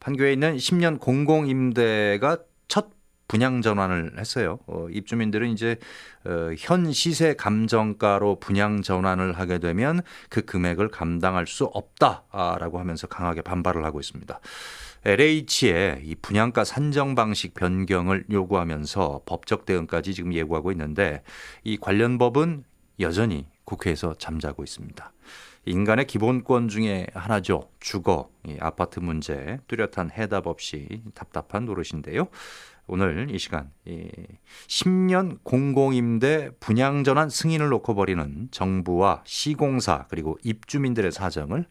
판교에 있는 10년 공공임대가 첫 분양 전환을 했어요. 입주민들은 이제 현 시세 감정가로 분양 전환을 하게 되면 그 금액을 감당할 수 없다라고 하면서 강하게 반발을 하고 있습니다. LH의 이 분양가 산정 방식 변경을 요구하면서 법적 대응까지 지금 예고하고 있는데 이 관련 법은 여전히 국회에서 잠자고 있습니다. 인간의 기본권 중에 하나죠. 주거, 이 아파트 문제 뚜렷한 해답 없이 답답한 노릇인데요. 오늘 이 시간 10년 공공임대 분양전환 승인을 놓고 벌이는 정부와 시공사 그리고 입주민들의 사정을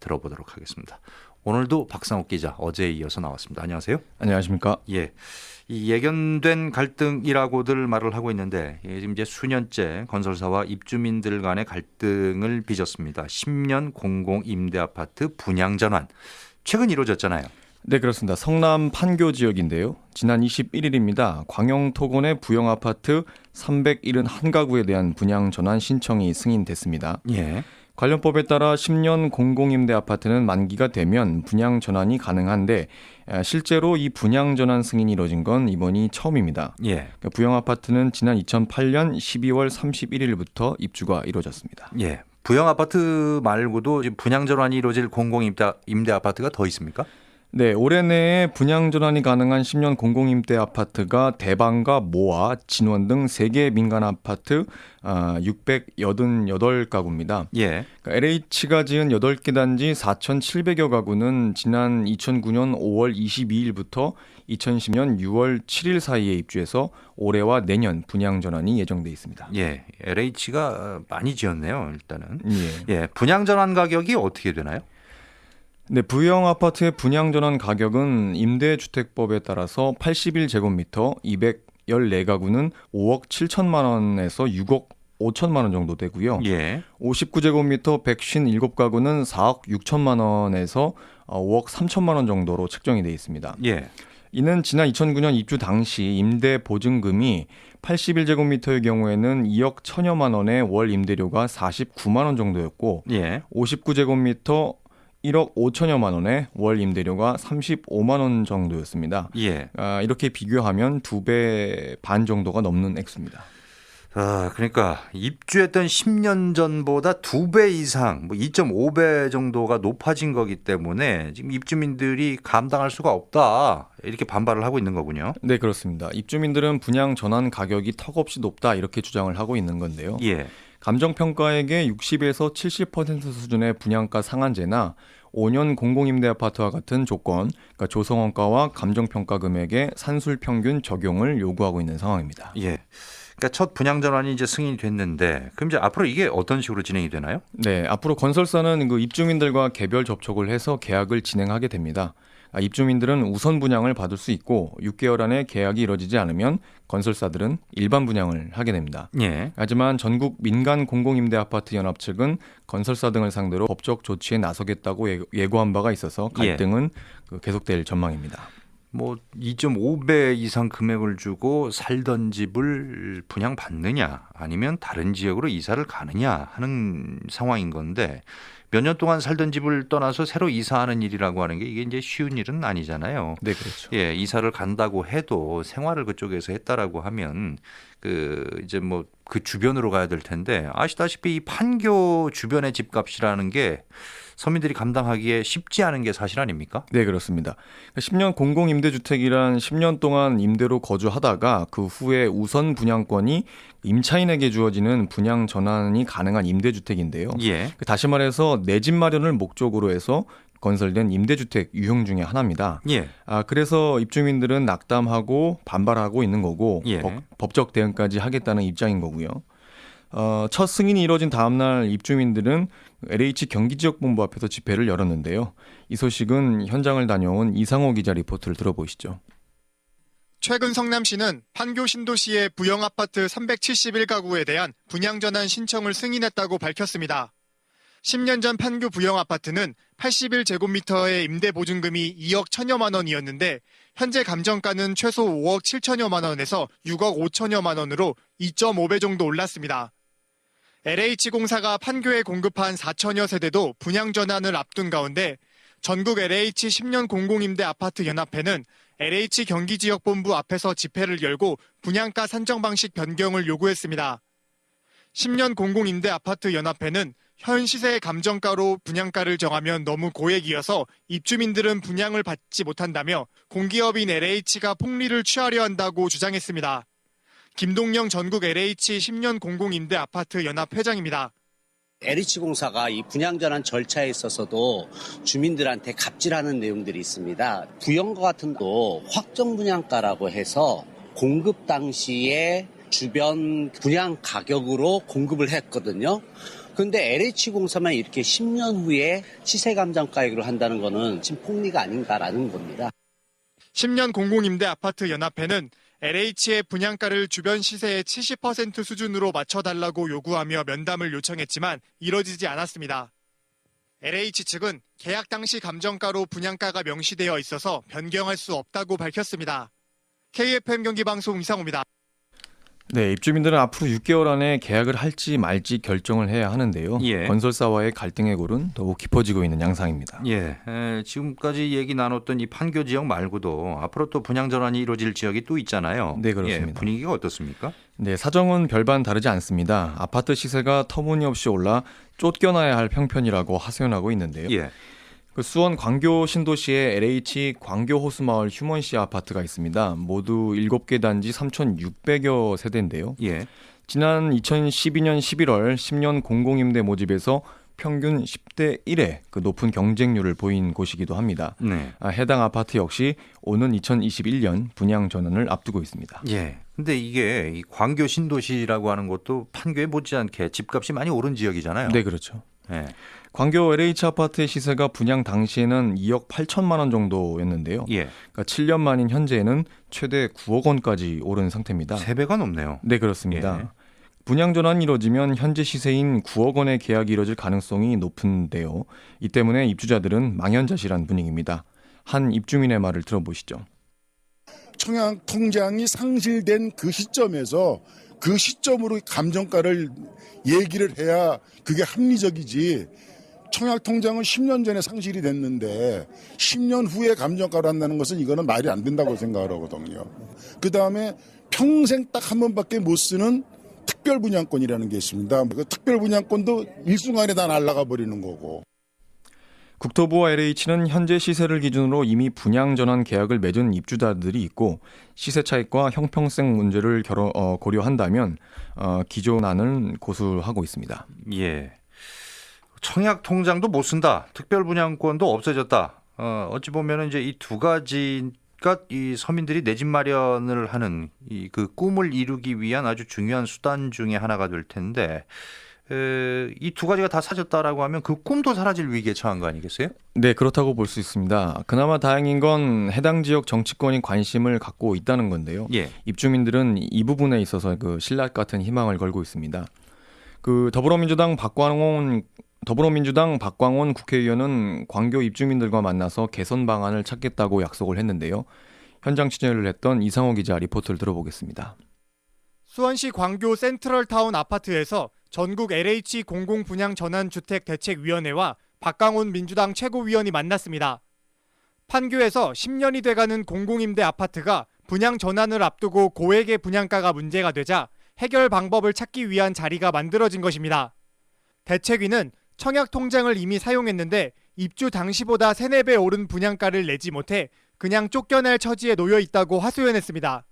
들어보도록 하겠습니다. 오늘도 박상욱 기자 어제에 이어서 나왔습니다. 안녕하세요. 안녕하십니까? 예, 이 예견된 갈등이라고들 말을 하고 있는데 지금 이제 수년째 건설사와 입주민들 간의 갈등을 빚었습니다. 10년 공공임대아파트 분양전환 최근 이루어졌잖아요. 네, 그렇습니다. 성남 판교 지역인데요. 지난 21일입니다. 광영토건의 부영아파트 371가구에 대한 분양 전환 신청이 승인됐습니다. 예. 관련 법에 따라 10년 공공임대 아파트는 만기가 되면 분양 전환이 가능한데 실제로 이 분양 전환 승인이 이뤄진 건 이번이 처음입니다. 예. 부영 아파트는 지난 2008년 12월 31일부터 입주가 이루어졌습니다. 예. 부영 아파트 말고도 지금 분양 전환이 이루어질 공공임대 아파트가 더 있습니까? 네, 올해 내에 분양 전환이 가능한 10년 공공임대 아파트가 대방과 모아, 진원 등 3개 민간 아파트 688가구입니다. 예. 그러니까 LH가 지은 8개 단지 4,700여 가구는 지난 2009년 5월 22일부터 2010년 6월 7일 사이에 입주해서 올해와 내년 분양 전환이 예정돼 있습니다. 예. LH가 많이 지었네요, 일단은. 예. 예. 분양 전환 가격이 어떻게 되나요? 네, 부영 아파트의 분양 전환 가격은 임대주택법에 따라서 81제곱미터 214가구는 5억 7천만 원에서 6억 5천만 원 정도 되고요. 예. 59제곱미터 157가구는 4억 6천만 원에서 5억 3천만 원 정도로 책정이 되어 있습니다. 예. 이는 지난 2009년 입주 당시 임대 보증금이 81제곱미터의 경우에는 2억 1천여만 원의 월 임대료가 49만 원 정도였고 예. 59제곱미터 1억 5천여만 원에 월 임대료가 35만 원 정도였습니다. 예. 이렇게 비교하면 2배 반 정도가 넘는 액수입니다. 그러니까 입주했던 10년 전보다 2배 이상, 2.5배 정도가 높아진 거기 때문에 지금 입주민들이 감당할 수가 없다. 이렇게 반발을 하고 있는 거군요. 네, 그렇습니다. 입주민들은 분양 전환 가격이 턱없이 높다 이렇게 주장을 하고 있는 건데요. 예. 감정평가액의 60에서 70% 수준의 분양가 상한제나 5년 공공임대 아파트와 같은 조건, 그러니까 조성원가와 감정평가 금액의 산술평균 적용을 요구하고 있는 상황입니다. 예. 그러니까 첫 분양 전환이 이제 승인이 됐는데 그럼 이제 앞으로 이게 어떤 식으로 진행이 되나요? 네, 앞으로 건설사는 그 입주민들과 개별 접촉을 해서 계약을 진행하게 됩니다. 입주민들은 우선 분양을 받을 수 있고 6개월 안에 계약이 이뤄지지 않으면 건설사들은 일반 분양을 하게 됩니다. 예. 하지만 전국 민간 공공임대 아파트 연합 측은 건설사 등을 상대로 법적 조치에 나서겠다고 예고한 바가 있어서 갈등은 계속될 전망입니다. 2.5배 이상 금액을 주고 살던 집을 분양받느냐 아니면 다른 지역으로 이사를 가느냐 하는 상황인 건데 몇 년 동안 살던 집을 떠나서 새로 이사하는 일이라고 하는 게 이게 이제 쉬운 일은 아니잖아요. 네, 그렇죠. 예, 이사를 간다고 해도 생활을 그쪽에서 했다라고 하면 이제 그 주변으로 가야 될 텐데 아시다시피 이 판교 주변의 집값이라는 게 서민들이 감당하기에 쉽지 않은 게 사실 아닙니까? 네, 그렇습니다. 10년 공공임대주택이란 10년 동안 임대로 거주하다가 그 후에 우선 분양권이 임차인에게 주어지는 분양 전환이 가능한 임대주택인데요. 예. 다시 말해서 내 집 마련을 목적으로 해서 건설된 임대주택 유형 중에 하나입니다. 예. 그래서 입주민들은 낙담하고 반발하고 있는 거고 예. 법적 대응까지 하겠다는 입장인 거고요. 첫 승인이 이뤄진 다음 날 입주민들은 LH 경기지역본부 앞에서 집회를 열었는데요. 이 소식은 현장을 다녀온 이상호 기자 리포트를 들어보시죠. 최근 성남시는 판교 신도시의 부영 아파트 371가구에 대한 분양 전환 신청을 승인했다고 밝혔습니다. 10년 전 판교 부영 아파트는 81제곱미터의 임대 보증금이 2억 1천여만 원이었는데 현재 감정가는 최소 5억 7천여만 원에서 6억 5천여만 원으로 2.5배 정도 올랐습니다. LH공사가 판교에 공급한 4천여 세대도 분양 전환을 앞둔 가운데 전국 LH 10년 공공임대 아파트 연합회는 LH 경기지역본부 앞에서 집회를 열고 분양가 산정 방식 변경을 요구했습니다. 10년 공공임대 아파트 연합회는 현 시세 감정가로 분양가를 정하면 너무 고액이어서 입주민들은 분양을 받지 못한다며 공기업인 LH가 폭리를 취하려 한다고 주장했습니다. 김동영 전국 LH 10년 공공임대 아파트 연합 회장입니다. LH공사가 이 분양전환 절차에 있어서도 주민들한테 갑질하는 내용들이 있습니다. 부영과 같은 도 확정 분양가라고 해서 공급 당시에 주변 분양 가격으로 공급을 했거든요. 그런데 LH공사만 이렇게 10년 후에 시세 감정 가격으로 한다는 거는 지금 폭리가 아닌가라는 겁니다. 10년 공공임대 아파트 연합회는 LH의 분양가를 주변 시세의 70% 수준으로 맞춰달라고 요구하며 면담을 요청했지만 이뤄지지 않았습니다. LH 측은 계약 당시 감정가로 분양가가 명시되어 있어서 변경할 수 없다고 밝혔습니다. KFM 경기방송 이상호입니다. 네, 입주민들은 앞으로 6개월 안에 계약을 할지 말지 결정을 해야 하는데요. 예. 건설사와의 갈등의 골은 더욱 깊어지고 있는 양상입니다. 예, 지금까지 얘기 나눴던 이 판교 지역 말고도 앞으로 또 분양 전환이 이루어질 지역이 또 있잖아요. 네, 그렇습니다. 예, 분위기가 어떻습니까? 네, 사정은 별반 다르지 않습니다. 아파트 시세가 터무니없이 올라 쫓겨나야 할 형편이라고 하소연하고 있는데요. 예, 그 수원 광교 신도시에 LH 광교 호수마을 휴먼시 아파트가 있습니다. 모두 7개 단지 3,600여 세대인데요. 예, 지난 2012년 11월 10년 공공임대 모집에서 평균 10대 1의 그 높은 경쟁률을 보인 곳이기도 합니다. 네. 해당 아파트 역시 오는 2021년 분양 전환을 앞두고 있습니다. 예. 근데 이게 이 광교 신도시라고 하는 것도 판교에 못지않게 집값이 많이 오른 지역이잖아요. 네, 그렇죠. 예, 광교 LH 아파트의 시세가 분양 당시에는 2억 8천만 원 정도였는데요. 예. 그러니까 7년 만인 현재는 최대 9억 원까지 오른 상태입니다. 3배가 넘네요. 네, 그렇습니다. 예. 분양 전환이 이뤄지면 현재 시세인 9억 원의 계약이 이뤄질 가능성이 높은데요. 이 때문에 입주자들은 망연자실한 분위기입니다. 한 입주민의 말을 들어보시죠. 청약 통장이 상실된 그 시점에서 그 시점으로 감정가를 얘기를 해야 그게 합리적이지. 청약 통장은 10년 전에 상실이 됐는데 10년 후에 감정가로 한다는 것은 이거는 말이 안 된다고 생각을 하거든요. 그다음에 평생 딱 한 번밖에 못 쓰는 특별분양권이라는 게 있습니다. 그 특별분양권도 일순간에 다 날아가 버리는 거고. 국토부와 LH는 현재 시세를 기준으로 이미 분양 전환 계약을 맺은 입주자들이 있고 시세 차익과 형평성 문제를 고려한다면 기존안을 고수하고 있습니다. 예. 청약 통장도 못 쓴다. 특별 분양권도 없어졌다. 어찌 보면은 이제 이 두 가지가 이 서민들이 내 집 마련을 하는 이 그 꿈을 이루기 위한 아주 중요한 수단 중에 하나가 될 텐데 이 두 가지가 다 사졌다라고 하면 그 꿈도 사라질 위기에 처한 거 아니겠어요? 네, 그렇다고 볼 수 있습니다. 그나마 다행인 건 해당 지역 정치권이 관심을 갖고 있다는 건데요. 예. 입주민들은 이 부분에 있어서 그 신락 같은 희망을 걸고 있습니다. 그 더불어민주당 박광원 국회의원은 광교 입주민들과 만나서 개선 방안을 찾겠다고 약속을 했는데요. 현장 취재를 했던 이상호 기자 리포트를 들어보겠습니다. 수원시 광교 센트럴타운 아파트에서 전국 LH 공공분양전환주택대책위원회와 박강훈 민주당 최고위원이 만났습니다. 판교에서 10년이 돼가는 공공임대 아파트가 분양 전환을 앞두고 고액의 분양가가 문제가 되자 해결 방법을 찾기 위한 자리가 만들어진 것입니다. 대책위는 청약 통장을 이미 사용했는데 입주 당시보다 3, 4배 오른 분양가를 내지 못해 그냥 쫓겨날 처지에 놓여 있다고 하소연했습니다.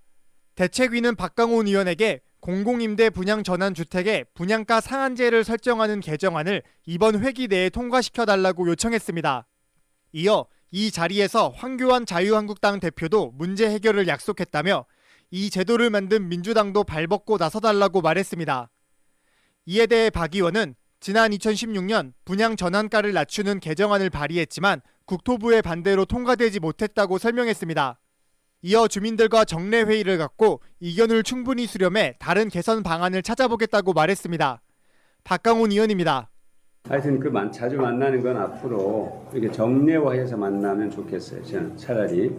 대책위는 박강훈 의원에게 공공임대 분양전환주택의 분양가 상한제를 설정하는 개정안을 이번 회기 내에 통과시켜달라고 요청했습니다. 이어 이 자리에서 황교안 자유한국당 대표도 문제 해결을 약속했다며 이 제도를 만든 민주당도 발벗고 나서달라고 말했습니다. 이에 대해 박 의원은 지난 2016년 분양 전환가를 낮추는 개정안을 발의했지만 국토부의 반대로 통과되지 못했다고 설명했습니다. 이어 주민들과 정례 회의를 갖고 의견을 충분히 수렴해 다른 개선 방안을 찾아보겠다고 말했습니다. 박강훈 의원입니다. 하여튼 자주 만나는 건 앞으로 이렇게 정례화해서 만나면 좋겠어요. 저는 차라리.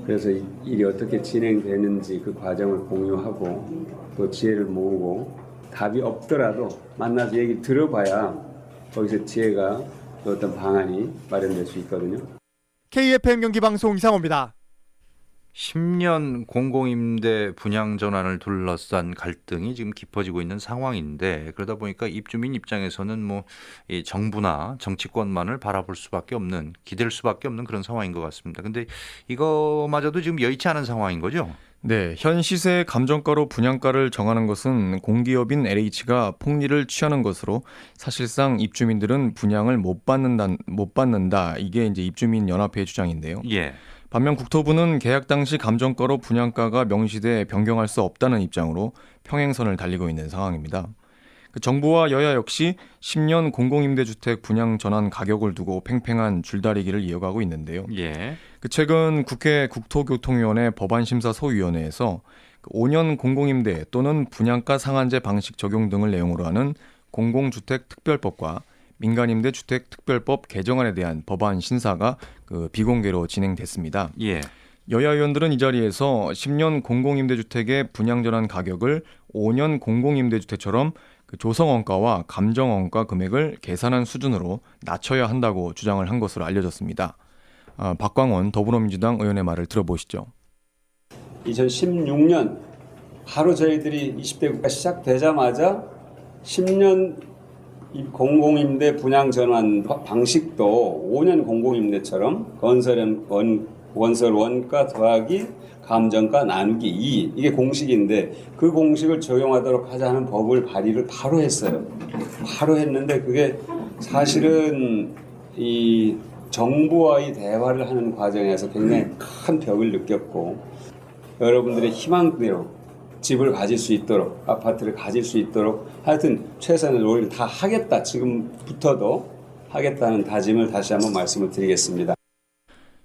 그래서 일이 어떻게 진행되는지 그 과정을 공유하고 또 지혜를 모으고 답이 없더라도 만나서 얘기 들어봐야 거기서 지혜가 또 어떤 방안이 마련될 수 있거든요. KFM 경기방송 이상호입니다. 10년 공공임대 분양 전환을 둘러싼 갈등이 지금 깊어지고 있는 상황인데, 그러다 보니까 입주민 입장에서는 뭐 이 정부나 정치권만을 바라볼 수밖에 없는, 기댈 수밖에 없는 그런 상황인 것 같습니다. 근데 이거마저도 지금 여의치 않은 상황인 거죠? 네, 현 시세 감정가로 분양가를 정하는 것은 공기업인 LH가 폭리를 취하는 것으로 사실상 입주민들은 분양을 못 받는다. 이게 이제 입주민 연합회의 주장인데요. 예. 반면 국토부는 계약 당시 감정가로 분양가가 명시돼 변경할 수 없다는 입장으로 평행선을 달리고 있는 상황입니다. 정부와 여야 역시 10년 공공임대주택 분양 전환 가격을 두고 팽팽한 줄다리기를 이어가고 있는데요. 예. 최근 국회 국토교통위원회 법안심사 소위원회에서 5년 공공임대 또는 분양가 상한제 방식 적용 등을 내용으로 하는 공공주택특별법과 민간임대주택특별법 개정안에 대한 법안 신사가 비공개로 진행됐습니다. 예. 여야 의원들은 이 자리에서 10년 공공임대주택의 분양전환 가격을 5년 공공임대주택처럼 조성원가와 감정원가 금액을 계산한 수준으로 낮춰야 한다고 주장을 한 것으로 알려졌습니다. 박광원 더불어민주당 의원의 말을 들어보시죠. 2016년 바로 저희들이 20대 국가 시작되자마자 10년 공공임대 분양 전환 방식도 5년 공공임대처럼 원설 원가 더하기 감정가 나누기 2 이게 공식인데 그 공식을 적용하도록 하자는 법을 발의를 바로 했어요. 바로 했는데 그게 사실은 이 정부와의 대화를 하는 과정에서 굉장히 큰 벽을 느꼈고 여러분들의 희망대로 집을 가질 수 있도록 아파트를 가질 수 있도록 하여튼 최선의 노력을 다 하겠다. 지금부터도 하겠다는 다짐을 다시 한번 말씀을 드리겠습니다.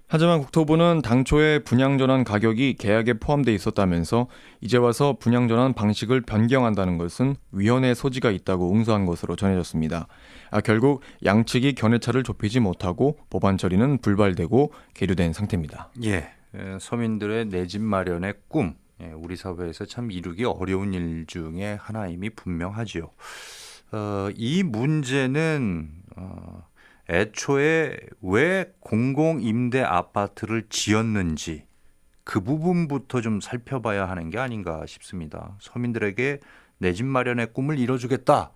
하지만 국토부는 당초에 분양전환 가격이 계약에 포함돼 있었다면서 이제 와서 분양전환 방식을 변경한다는 것은 위헌의 소지가 있다고 응수한 것으로 전해졌습니다. 결국 양측이 견해차를 좁히지 못하고 법안 처리는 불발되고 계류된 상태입니다. 예. 서민들의 내 집 마련의 꿈, 우리 사회에서 참 이루기 어려운 일 중에 하나임이 분명하지요. 이 문제는 애초에 왜 공공임대 아파트를 지었는지 그 부분부터 좀 살펴봐야 하는 게 아닌가 싶습니다. 서민들에게 내 집 마련의 꿈을 이뤄주겠다라고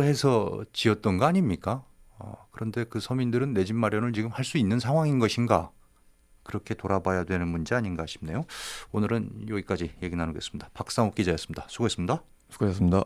해서 지었던 거 아닙니까? 그런데 그 서민들은 내 집 마련을 지금 할 수 있는 상황인 것인가? 그렇게 돌아봐야 되는 문제 아닌가 싶네요. 오늘은 여기까지 얘기 나누겠습니다. 박상욱 기자였습니다. 수고했습니다. 수고하셨습니다.